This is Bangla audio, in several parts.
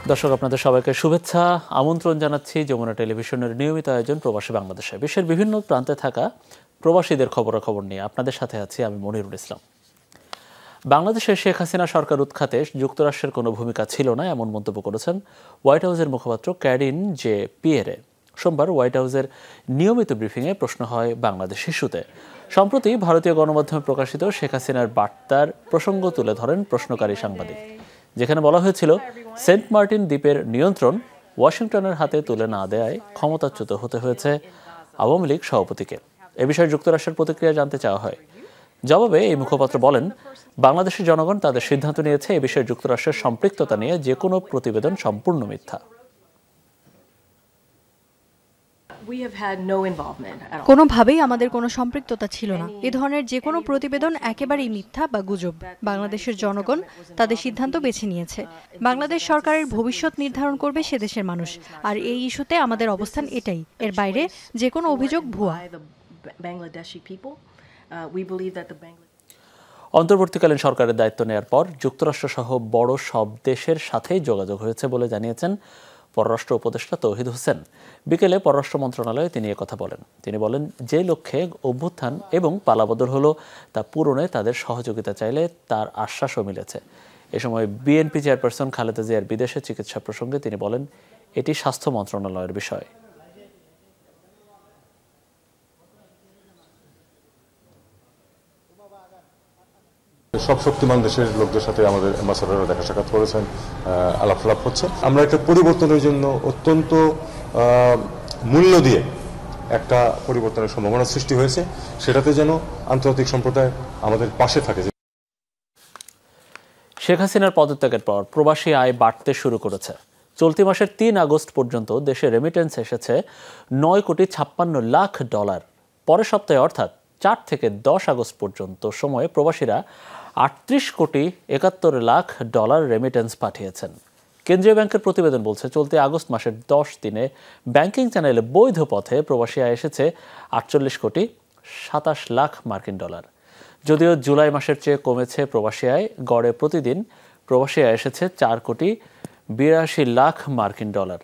দর্শক আপনাদের সবাইকে শুভেচ্ছা আমন্ত্রণ জানাচ্ছি যমুনা টেলিভিশনের নিয়মিত আয়োজন প্রবাসী বাংলাদেশে। বিশ্বের বিভিন্ন প্রান্তে থাকা প্রবাসীদের খবরাখবর নিয়ে আপনাদের সাথে আছি আমি মনিরুল ইসলাম। বাংলাদেশের শেখ হাসিনা সরকার উৎখাতে যুক্তরাষ্ট্রের কোনো ভূমিকা ছিল না এমন মন্তব্য করেছেন হোয়াইট হাউসের মুখপাত্র ক্যারিন জে পিয়েরে। সোমবার হোয়াইট হাউসের নিয়মিত ব্রিফিংয়ে প্রশ্ন হয় বাংলাদেশ ইস্যুতে। সম্প্রতি ভারতীয় গণমাধ্যমে প্রকাশিত শেখ হাসিনার বার্তার প্রসঙ্গ তুলে ধরেন প্রশ্নকারী সাংবাদিক, যেখানে বলা হয়েছিল সেন্ট মার্টিন দ্বীপের নিয়ন্ত্রণ ওয়াশিংটনের হাতে তুলে না দেয়ায় ক্ষমতাচ্যুত হতে হয়েছে আওয়ামী লীগ সভাপতিকে। এ বিষয়ে যুক্তরাষ্ট্রের প্রতিক্রিয়া জানতে চাওয়া হয়। জবাবে এই মুখপাত্র বলেন, বাংলাদেশের জনগণ তাদের সিদ্ধান্ত নিয়েছে। এ বিষয়ে যুক্তরাষ্ট্রের সম্পৃক্ততা নিয়ে যে কোনো প্রতিবেদন সম্পূর্ণ মিথ্যা। কোনোভাবেই আমাদের কোনো সম্পৃক্ততা ছিল না। এ ধরনের যে কোনো প্রতিবেদন একেবারেই মিথ্যা বা গুজব। বাংলাদেশের জনগণ তাদের সিদ্ধান্ত বেছে নিয়েছে। বাংলাদেশ সরকারের ভবিষ্যৎ নির্ধারণ করবে সে দেশের মানুষ, আর এই ইস্যুতে আমাদের অবস্থান এটাই। এর বাইরে যে কোনো অভিযোগ ভুয়া। অন্তর্বর্তীকালীন সরকারের দায়িত্ব নেওয়ার পর যুক্তরাষ্ট্রসহ বড় সব দেশের সাথেই যোগাযোগ হয়েছে বলে জানিয়েছেন পররাষ্ট্র উপদেষ্টা তৌহিদ হোসেন। বিকেলে পররাষ্ট্র মন্ত্রণালয়ে তিনি একথা বলেন। তিনি বলেন, যে লক্ষ্যে অভ্যুত্থান এবং পালাবদল হলো তা পূরণে তাদের সহযোগিতা চাইলে তার আশ্বাসও মিলেছে। এ সময় বিএনপি চেয়ারপারসন খালেদা জিয়ার বিদেশে চিকিৎসা প্রসঙ্গে তিনি বলেন, এটি স্বাস্থ্য মন্ত্রণালয়ের বিষয়। সব শক্তিমান দেশের লোকদের সাথে আমাদের অ্যাম্বাসাডাররা দেখা সাক্ষাৎ করেছেন, আলাপ হচ্ছে। আমরা একটা পরিবর্তনের জন্য অত্যন্ত মূল্য দিয়ে একটা পরিবর্তনের সম্ভাবনা সৃষ্টি হয়েছে, সেটাতে যেন আন্তর্জাতিক সম্প্রদায় আমাদের পাশে থাকে। শেখ হাসিনার পদত্যাগের পর প্রবাসী আয় বাড়তে শুরু করেছে। চলতি মাসের ৩ আগস্ট পর্যন্ত দেশে রেমিটেন্স এসেছে $9,56,00,000। পরের সপ্তাহে অর্থাৎ 4 থেকে 10 আগস্ট পর্যন্ত সময়ে প্রবাসীরা $38,71,00,000 রেমিটেন্স পাঠিয়েছেন। কেন্দ্রীয় ব্যাংকের প্রতিবেদন বলছে, চলতি আগস্ট মাসের 10 দিনে ব্যাংকিং চ্যানেলে বৈধ পথে প্রবাসী আয় এসেছে $48,27,00,000 যদিও জুলাই মাসের চেয়ে কমেছে প্রবাসী আয়। গড়ে প্রতিদিন প্রবাসী আয় এসেছে $4,82,00,000।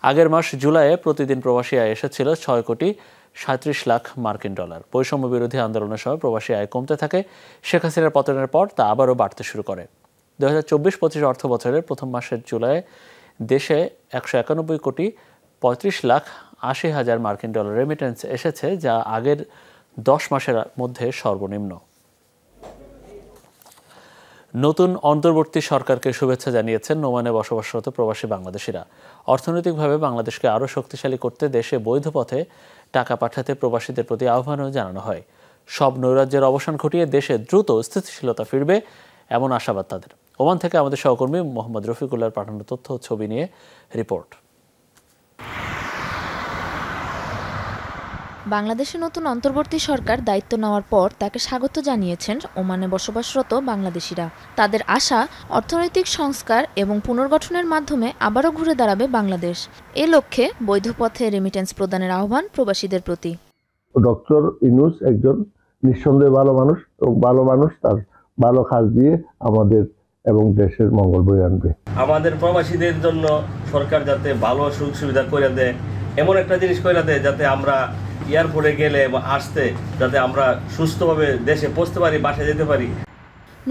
আগের মাস জুলাইয়ে প্রতিদিন প্রবাসী আয় এসেছিল $6,37,00,000। বৈষম্য বিরোধী আন্দোলনের সময় প্রবাসী আয় কমতে থাকে। শেখ হাসিনার পতনের পর তা আবারও বাড়তে শুরু করে। 2024-25 অর্থ বছরের প্রথম মাসের জুলাই দেশে $191,35,80,000 রেমিটেন্স এসেছে, যা আগের 10 মাসের মধ্যে সর্বনিম্ন। নতুন অন্তর্বর্তী সরকারকে শুভেচ্ছা জানিয়েছেন ওমানে বসবাসরত প্রবাসী বাংলাদেশিরা। অর্থনৈতিকভাবে বাংলাদেশকে আরও শক্তিশালী করতে দেশে বৈধ পথে টাকা পাঠাতে প্রবাসীদের প্রতি আহ্বানও জানানো হয়। সব নৈরাজ্যের অবসান ঘটিয়ে দেশে দ্রুত স্থিতিশীলতা ফিরবে এমন আশাবাদ তাদের। ওমান থেকে আমাদের সহকর্মী মোহাম্মদ রফিকুল্লাহর পাঠানো তথ্য ও ছবি নিয়ে রিপোর্ট। বাংলাদেশের নতুন অন্তর্বর্তী সরকার দায়িত্ব নেওয়ার পর তাকে স্বাগত জানিয়েছেন ওমানে বসবাসরত বাংলাদেশিরা। তাদের আশা, অর্থনৈতিক সংস্কার এবং পুনর্গঠনের মাধ্যমে আবারও ঘুরে দাঁড়াবে বাংলাদেশ। এ লক্ষ্যে বৈধ পথে রেমিটেন্স প্রদানের আহ্বান প্রবাসীদের প্রতি। ডক্টর ইউনূস একজন নিঃসন্দেহে ভালো মানুষ, এবং ভালো মানুষ তার ভালো কাজ দিয়ে আমাদের এবং দেশের মঙ্গল বয়ে আনবে। আমাদের প্রবাসীদের জন্য সরকার যাতে ভালো সুযোগ সুবিধা করে দেয়, এমন একটা জিনিস করে দেয় যাতে আমরা এয়ারপোর্টে গেলে আসতে যাতে আমরা সুস্থভাবে দেশে পৌঁছতে পারি, বাসায় যেতে পারি।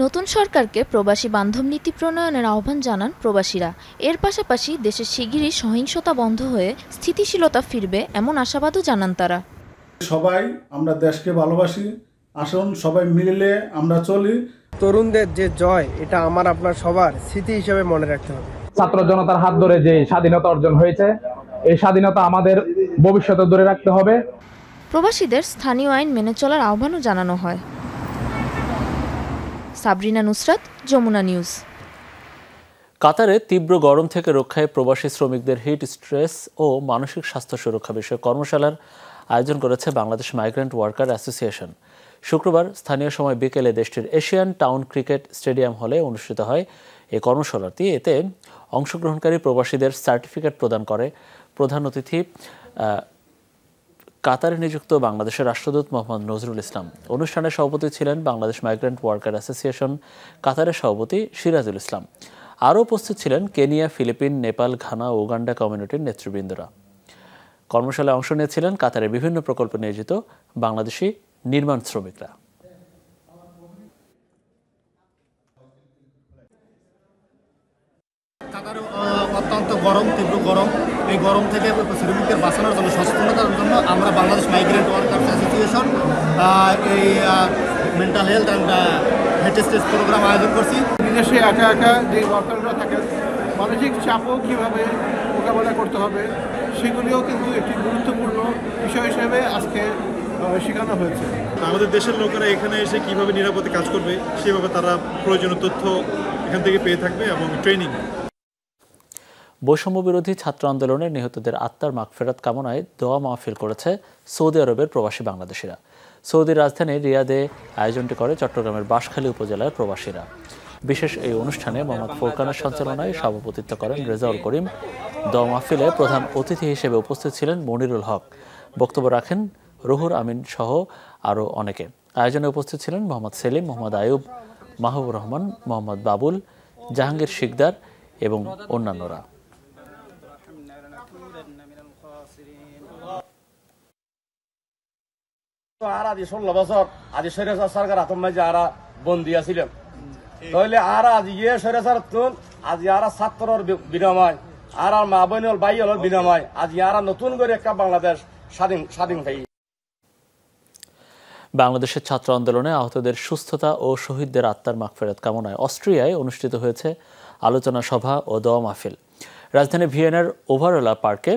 নতুন সরকারকে প্রবাসী বান্ধব নীতি প্রণয়নের আহ্বান জানান প্রবাসীরা। এর পাশাপাশি দেশের শিগগিরই সহিংসতা বন্ধ হয়ে স্থিতিশীলতা ফিরবে এমন আশাবাদও জানান তারা। সবাই আমরা দেশকে ভালোবাসি, আসুন সবাই মিলে আমরা চলি। তরুণদের যে জয়, এটা আমার আপনার সবার স্মৃতি হিসেবে মনে রাখতে হবে। ছাত্র জনতার হাত ধরে যে স্বাধীনতা অর্জন হয়েছে, এই স্বাধীনতা আমাদের ভবিষ্যতে ধরে রাখতে হবে। প্রবাসীদের স্থানীয় আইন মেনে চলার আহ্বানও জানানো হয়। সাবরিনা নুসরাত, যমুনা নিউজ। কাতারে তীব্র গরম থেকে রক্ষায় প্রবাসী শ্রমিকদের হিট স্ট্রেস ও মানসিক স্বাস্থ্য সুরক্ষা বিষয়ক কর্মশালার আয়োজন করেছে বাংলাদেশ মাইগ্রেন্ট ওয়ার্কার অ্যাসোসিয়েশন। শুক্রবার স্থানীয় সময় বিকেলে দেশটির এশিয়ান টাউন ক্রিকেট স্টেডিয়াম হলে অনুষ্ঠিত হয় এই কর্মশালাটি। এতে অংশগ্রহণকারী প্রবাসীদের সার্টিফিকেট প্রদান করে প্রধান অতিথি কাতারে নিযুক্ত বাংলাদেশের রাষ্ট্রদূত মোহাম্মদ নজরুল ইসলাম। অনুষ্ঠানে সভাপতি ছিলেন বাংলাদেশ মাইগ্রেন্ট ওয়ার্কার অ্যাসোসিয়েশন কাতারের সভাপতি সিরাজুল ইসলাম। আরও উপস্থিত ছিলেন কেনিয়া, ফিলিপিন, নেপাল, ঘানা ও উগান্ডা কমিউনিটির নেতৃবৃন্দরা। কর্মশালায় অংশ নিয়েছিলেন কাতারের বিভিন্ন প্রকল্পে নিয়োজিত বাংলাদেশি নির্মাণ শ্রমিকরা। অত্যন্ত গরম, তীব্র গরম। এই গরম থেকে শ্রমিকদের বাঁচানোর জন্য, সচেতনতার জন্য আমরা বাংলাদেশ মাইগ্রেন্ট ওয়ার্কার্স অ্যাসোসিয়েশন এই mental health and health programme আয়োজন করছি। বিদেশে একা একা যে ওয়ার্কাররা থাকেন, মানসিক চাপও কীভাবে মোকাবেলা করতে হবে সেগুলিও কিন্তু একটি গুরুত্বপূর্ণ বিষয় হিসেবে আজকে শেখানো হয়েছে। আমাদের দেশের লোকেরা এখানে এসে কিভাবে নিরাপদে কাজ করবে সেভাবে তারা প্রয়োজনীয় তথ্য এখান থেকে পেয়ে থাকবে এবং ট্রেনিং। বৈষম্য বিরোধী ছাত্র আন্দোলনে নিহতদের আত্মার মাগফিরাত কামনায় দোয়া মাহফিল করেছে সৌদি আরবের প্রবাসী বাংলাদেশিরা। সৌদির রাজধানী রিয়াদে আয়োজনটি করে চট্টগ্রামের বাঁশখালী উপজেলার প্রবাসীরা। বিশেষ এই অনুষ্ঠানে মোহাম্মদ ফোরকানের সঞ্চালনায় সভাপতিত্ব করেন রেজাউল করিম। দোয়া মাহফিলে প্রধান অতিথি হিসেবে উপস্থিত ছিলেন মনিরুল হক। বক্তব্য রাখেন রুহুর আমিন সহ আরও অনেকে। আয়োজনে উপস্থিত ছিলেন মোহাম্মদ সেলিম, মোহাম্মদ আয়ুব, মাহবুবুর রহমান, মোহাম্মদ বাবুল, জাহাঙ্গীর শিকদার এবং অন্যান্যরা। আর আজ 16 বছর আজ স্বৈরাচার সরকার হাতম মাঝে আরা বন্দি আছিলাম, তাহলে আর আজ স্বৈরাচার আজ আর ছাত্রর বিনিময় আর মা বোনের ভাই হল বিনিময় আজ আর নতুন করে একটা বাংলাদেশ স্বাধীন ভাই। বাংলাদেশের ছাত্র আন্দোলনে আহতদের সুস্থতা ও শহীদদের আত্মার মাগফিরাত কামনায় অস্ট্রিয়ায় অনুষ্ঠিত হয়েছে আলোচনা সভা ও দোয়া মাহফিল। রাজধানী ভিয়েনার ওভারওলা পার্কে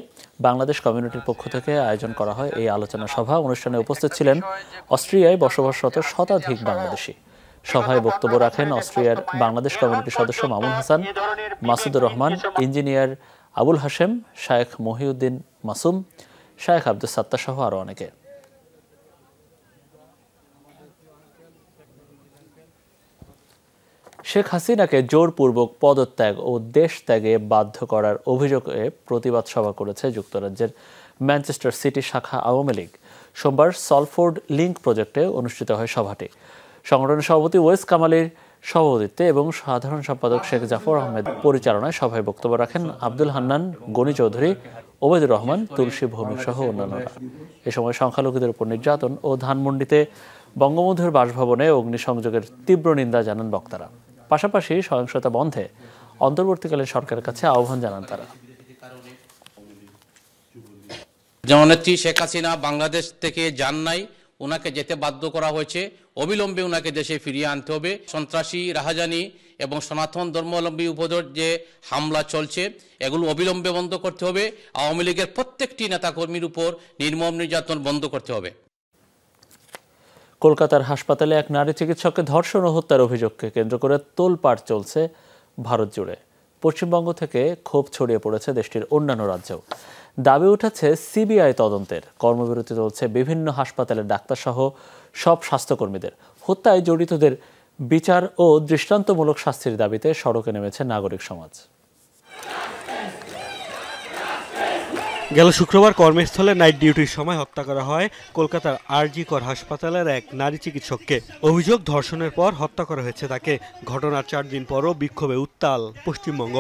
বাংলাদেশ কমিউনিটির পক্ষ থেকে আয়োজন করা হয় এই আলোচনা সভা। অনুষ্ঠানে উপস্থিত ছিলেন অস্ট্রিয়ায় বসবাসরত শতাধিক বাংলাদেশি। সভায় বক্তব্য রাখেন অস্ট্রিয়ার বাংলাদেশ কমিউনিটির সদস্য মামুন হাসান, মাসুদুর রহমান, ইঞ্জিনিয়ার আবুল হাশেম, শায়েখ মহিউদ্দিন মাসুম, শায়েখ আব্দুস সাত্তার সহ আরও অনেকে। শেখ হাসিনাকে জোরপূর্বক পদত্যাগ ও দেশ ত্যাগে বাধ্য করার অভিযোগে প্রতিবাদ সভা করেছে যুক্তরাজ্যের ম্যানচেস্টার সিটি শাখা আওয়ামী লীগ। সোমবার সলফোর্ড লিংক প্রজেক্টে অনুষ্ঠিত হয় সভাটি। সংগঠনের সভাপতি ওয়েস কামালের সভাপতিত্বে এবং সাধারণ সম্পাদক শেখ জাফর আহমেদ পরিচালনায় সভায় বক্তব্য রাখেন আব্দুল হান্নান, গনি চৌধুরী, ওবায়দুর রহমান, তুলসী ভৌমিক সহ অন্যান্যরা। এ সময় সংখ্যালঘুদের উপর নির্যাতন ও ধানমন্ডিতে বঙ্গবন্ধুর বাসভবনে অগ্নিসংযোগের তীব্র নিন্দা জানান বক্তারা। পাশাপাশি সহিংসতা বন্ধে অন্তর্বর্তীকালীন সরকারের কাছে আহ্বান জানান তারা। জননেত্রী শেখ হাসিনা বাংলাদেশ থেকে যান নাই, ওনাকে যেতে বাধ্য করা হয়েছে। অবিলম্বে ওনাকে দেশে ফিরিয়ে আনতে হবে। সন্ত্রাসী, রাহাজানি এবং সনাতন ধর্মাবলম্বী উপর যে হামলা চলছে এগুলো অবিলম্বে বন্ধ করতে হবে। আওয়ামী লীগের প্রত্যেকটি নেতাকর্মীর উপর নির্মম নির্যাতন বন্ধ করতে হবে। কলকাতার হাসপাতালে এক নারী চিকিৎসককে ধর্ষণ ও হত্যার অভিযোগকে কেন্দ্র করে তোলপাড় চলছে ভারত জুড়ে। পশ্চিমবঙ্গ থেকে ক্ষোভ ছড়িয়ে পড়েছে দেশটির অন্যান্য রাজ্যেও। দাবি উঠেছে সিবিআই তদন্তের। কর্মবিরতি চলছে বিভিন্ন হাসপাতালের ডাক্তারসহ সব স্বাস্থ্যকর্মীদের। হত্যায় জড়িতদের বিচার ও দৃষ্টান্তমূলক শাস্তির দাবিতে সড়কে নেমেছে নাগরিক সমাজ। গেল শুক্রবার কর্মস্থলে নাইট ডিউটির সময় হত্যা করা হয় কলকাতার আরজি কর হাসপাতালের এক নারী চিকিৎসককে। অভিযোগ, ধর্ষণের পর হত্যা করা হয়েছে তাকে। ঘটনার 4 দিন পরও বিক্ষোভে উত্তাল পশ্চিমবঙ্গ।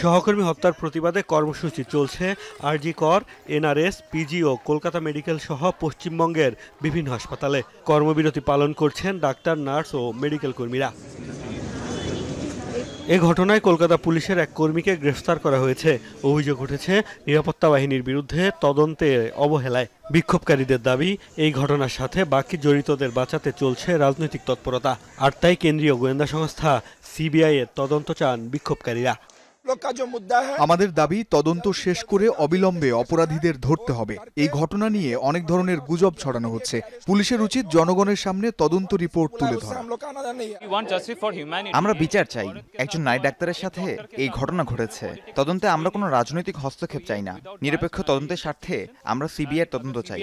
সহকর্মী হত্যার প্রতিবাদে কর্মসূচি চলছে আরজি কর, এনআরএস, পিজি ও কলকাতা মেডিকেল সহ পশ্চিমবঙ্গের বিভিন্ন হাসপাতালে। কর্মবিরতি পালন করছেন ডাক্তার, নার্স ও মেডিকেল কর্মীরা। এ ঘটনায় কলকাতা পুলিশের এক কর্মীকে গ্রেফতার করা হয়েছে। অভিযোগ উঠেছে নিরাপত্তা বাহিনীর বিরুদ্ধে তদন্তে অবহেলায়। বিক্ষোভকারীদের দাবি, এই ঘটনার সাথে বাকি জড়িতদের বাঁচাতে চলছে রাজনৈতিক তৎপরতা। আর তাই কেন্দ্রীয় গোয়েন্দা সংস্থা সিবিআই এর তদন্ত চান বিক্ষোভকারীরা। আমাদের দাবি, তদন্ত শেষ করে অবিলম্বে অপরাধীদের ধরতে হবে। এই ঘটনা নিয়ে অনেক ধরনের গুজব ছড়ানো হচ্ছে। পুলিশের উচিত জনগণের সামনে তদন্ত রিপোর্ট তুলে ধরা। আমরা বিচার চাই। একজন নারী ডাক্তারের সাথে এই ঘটনা ঘটেছে। তদন্তে আমরা কোনো রাজনৈতিক হস্তক্ষেপ চাই না। নিরপেক্ষ তদন্তের স্বার্থে আমরা সিবিআই তদন্ত চাই।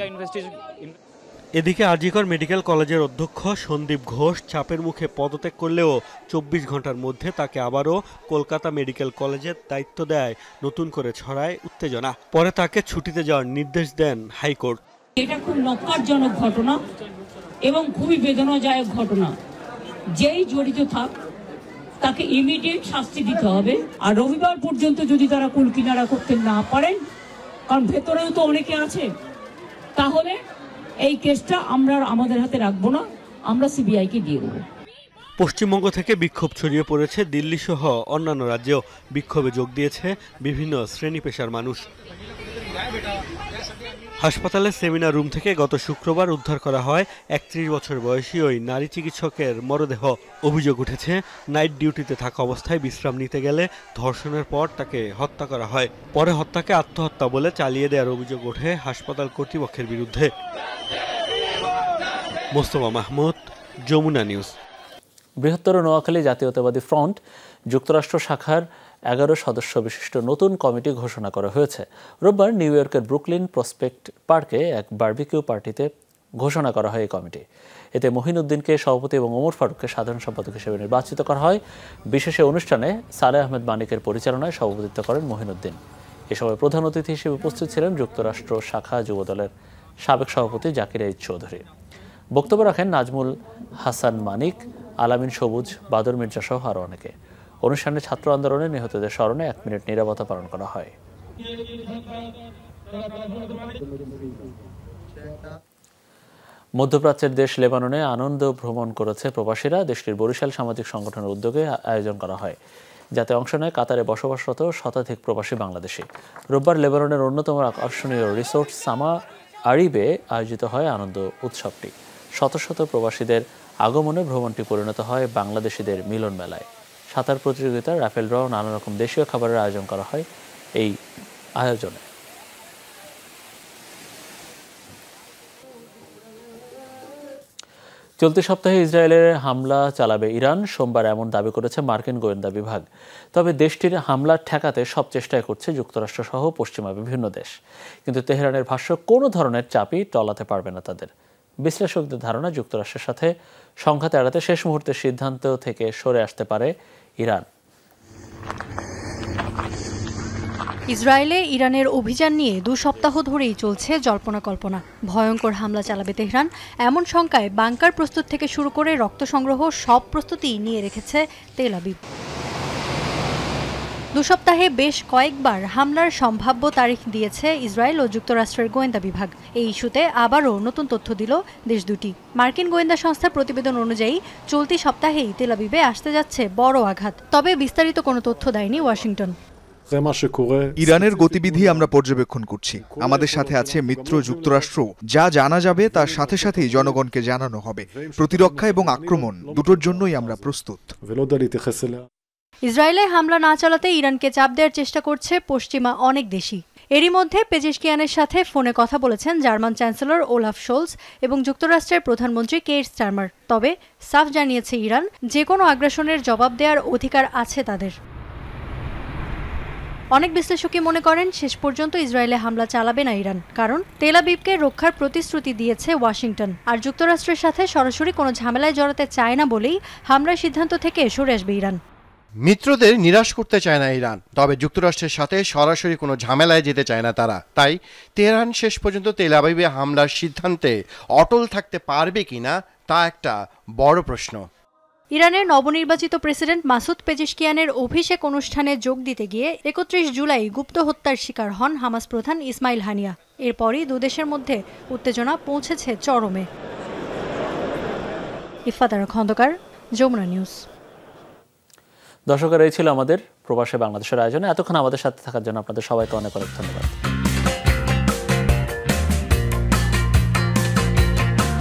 এদিকে আরজিকর মেডিকেল কলেজের অধ্যক্ষ সন্দীপ ঘোষ চাপের মুখে পদত্যাগ করলেও 24 ঘন্টার মধ্যে তাকে আবারও কলকাতা মেডিকেল কলেজের দায়িত্ব দেয় নতুন করে ছড়ায় উত্তেজনা। পরে তাকে ছুটিতে যাওয়ার নির্দেশ দেন হাইকোর্ট। এটা খুব নক্কারজনক ঘটনা এবং খুবই বেদনাদায়ক ঘটনা। যেই জড়িত থাক তাকে ইমিডিয়েট শাস্তি দিতে হবে। আর রবিবার পর্যন্ত যদি তারা কুল কিনারা করতে না পারেন, কারণ ভেতরেও তো অনেকে আছে, তাহলে এই কেসটা আমরা আমাদের হাতে রাখবো না, আমরা সিবিআইকে দিয়ে দেবো। পশ্চিমবঙ্গ থেকে বিক্ষোভ ছড়িয়ে পড়েছে দিল্লি সহ অন্যান্য রাজ্যেও। বিক্ষোভে যোগ দিয়েছে বিভিন্ন শ্রেণী পেশার মানুষ। হাসপাতালের সেমিনার রুম থেকে গত শুক্রবার উদ্ধার করা হয় ৩১ বছর বয়সী ওই নারী চিকিৎসকের মরদেহ। অভিযোগ উঠেছে, নাইট ডিউটিতে থাকা অবস্থায় বিশ্রাম নিতে গেলে ধর্ষণের পর তাকে হত্যা করা হয়। পরে হত্যাকে আত্মহত্যা বলে চালিয়ে দেওয়ার অভিযোগ ওঠে হাসপাতাল কর্তৃপক্ষের বিরুদ্ধে। মোস্তফা মাহমুদ, যমুনা নিউজ। বৃহত্তর নোয়াখালী জাতীয়তাবাদী ফ্রন্ট যুক্তরাষ্ট্র শাখার 11 সদস্য বিশিষ্ট নতুন কমিটি ঘোষণা করা হয়েছে। রোববার নিউ ইয়র্কের ব্রুকলিন প্রসপেক্ট পার্কে এক বারবিকিউ পার্টিতে ঘোষণা করা হয় এই কমিটি। এতে মহিনুদ্দিনকে সভাপতি এবং ওমর ফারুককে সাধারণ সম্পাদক হিসেবে নির্বাচিত করা হয়। বিশেষ অনুষ্ঠানে সালেহ আহমেদ মানিকের পরিচালনায় সভাপতিত্ব করেন মহিনুদ্দিন। এ সময় প্রধান অতিথি হিসেবে উপস্থিত ছিলেন যুক্তরাষ্ট্র শাখা যুবদলের সাবেক সভাপতি জাকির আইয়ুব চৌধুরী। বক্তব্য রাখেন নাজমুল হাসান মানিক, আলামিন সবুজ, বাদর মির্জা সহ আরও অনেকে। অনুষ্ঠানে ছাত্র আন্দোলনে নিহতদের স্মরণে 1 মিনিট নীরবতা পালন করা হয়। মধ্যপ্রাচ্যের দেশ লেবাননে আনন্দ ভ্রমণ করেছে প্রবাসীরা। দেশটির বরিশাল সামাজিক সংগঠনের উদ্যোগে আয়োজন করা হয়, যাতে অংশ নেয় কাতারে বসবাসরত শতাধিক প্রবাসী বাংলাদেশি। রোববার লেবাননের অন্যতম আকর্ষণীয় রিসোর্ট সামা আরিবে আয়োজিত হয় আনন্দ উৎসবটি। শত শত প্রবাসীদের আগমনে ভ্রমণটি পরিণত হয় বাংলাদেশিদের মিলন মেলায়। সাঁতার প্রতিযোগিতা, রাফেল ড্র, নানা রকম দেশীয় খাবারের আয়োজন করা হয় এই আয়োজনে। চলতি সপ্তাহে ইসরায়েলের হামলা চালাবে ইরান, সোমবার এমন দাবি করেছে মার্কিন গোয়েন্দা বিভাগ। তবে দেশটির হামলা ঠেকাতে সব চেষ্টাই করছে যুক্তরাষ্ট্র সহ পশ্চিমা বিভিন্ন দেশ। কিন্তু তেহরানের ভাষ্য, কোনো ধরনের চাপই টলাতে পারবে না তাদের। বিশ্লেষকদের ধারণা, যুক্তরাষ্ট্রের সাথে সংঘাত এড়াতে শেষ মুহূর্তের সিদ্ধান্ত থেকে সরে আসতে পারে ইরান। ইসরায়েলে ইরানের অভিযান নিয়ে 2 সপ্তাহ ধরেই চলছে জল্পনা কল্পনা। ভয়ঙ্কর হামলা চালাবে তেহরান, এমন শঙ্কায় বাংকার প্রস্তুত থেকে শুরু করে রক্ত সংগ্রহ সব প্রস্তুতি নিয়ে রেখেছে তেল আবিব। 2 সপ্তাহে বেশ কয়েকবার হামলার সম্ভাব্য তারিখ দিয়েছে ইসরায়েল ও যুক্তরাষ্ট্রের গোয়েন্দা বিভাগ। এই ইস্যুতে আবারও নতুন তথ্য দিল দেশ দুটি। মার্কিন গোয়েন্দা সংস্থার প্রতিবেদন অনুযায়ী চলতি সপ্তাহেই তেল আবিবে আসতে যাচ্ছে বড় আঘাত। তবে বিস্তারিত কোনো তথ্য দেয়নি ওয়াশিংটন। ইরানের গতিবিধি আমরা পর্যবেক্ষণ করছি। আমাদের সাথে আছে মিত্র যুক্তরাষ্ট্র। যা জানা যাবে তার সাথে সাথেই জনগণকে জানানো হবে। প্রতিরক্ষা এবং আক্রমণ দুটোর জন্যই আমরা প্রস্তুত। ইসরায়েলে হামলা না চালাতে ইরানকে চাপ দেওয়ার চেষ্টা করছে পশ্চিমা অনেক দেশই। এরই মধ্যে পেজেশকিয়ানের সাথে ফোনে কথা বলেছেন জার্মান চ্যান্সেলর ওলাফ শোলস এবং যুক্তরাষ্ট্রের প্রধানমন্ত্রী কেইর স্টারমার। তবে সাফ জানিয়েছে ইরান, যে কোনো আগ্রাসনের জবাব দেওয়ার অধিকার আছে তাদের। অনেক বিশ্লেষকই মনে করেন শেষ পর্যন্ত ইসরায়েলে হামলা চালাবে না ইরান, কারণ তেল আবিবকে রক্ষার প্রতিশ্রুতি দিয়েছে ওয়াশিংটন। আর যুক্তরাষ্ট্রের সাথে সরাসরি কোনো ঝামেলায় জড়াতে চায় না বলেই হামলার সিদ্ধান্ত থেকে সরে আসবে ইরান। মিত্রদের নিরাশ করতে চায় না ইরান, তবে যুক্তরাষ্ট্রের সাথে সরাসরি কোনো ঝামেলায় যেতে চায় না তারা। তাই তেহরান শেষ পর্যন্ত তেল আবিবে হামলার সিদ্ধান্তে অটল থাকতে পারবে কিনা তা একটা বড় প্রশ্ন। ইরানের নবনির্বাচিত প্রেসিডেন্ট মাসুদ পেজেশকিয়ানের অভিষেক অনুষ্ঠানে যোগ দিতে গিয়ে 31 জুলাই গুপ্ত হত্যার শিকার হন হামাস প্রধান ইসমাইল হানিয়া। এরপরই দুদেশের মধ্যে উত্তেজনা পৌঁছেছে চরমে। ইফাতারা খন্দকার, যমুনা নিউজ। দর্শকের এই ছিল আমাদের প্রবাসে বাংলাদেশের আয়োজনে। এতক্ষণ আমাদের সাথে থাকার জন্য আপনাদের সবাইকে অনেক অনেক ধন্যবাদ।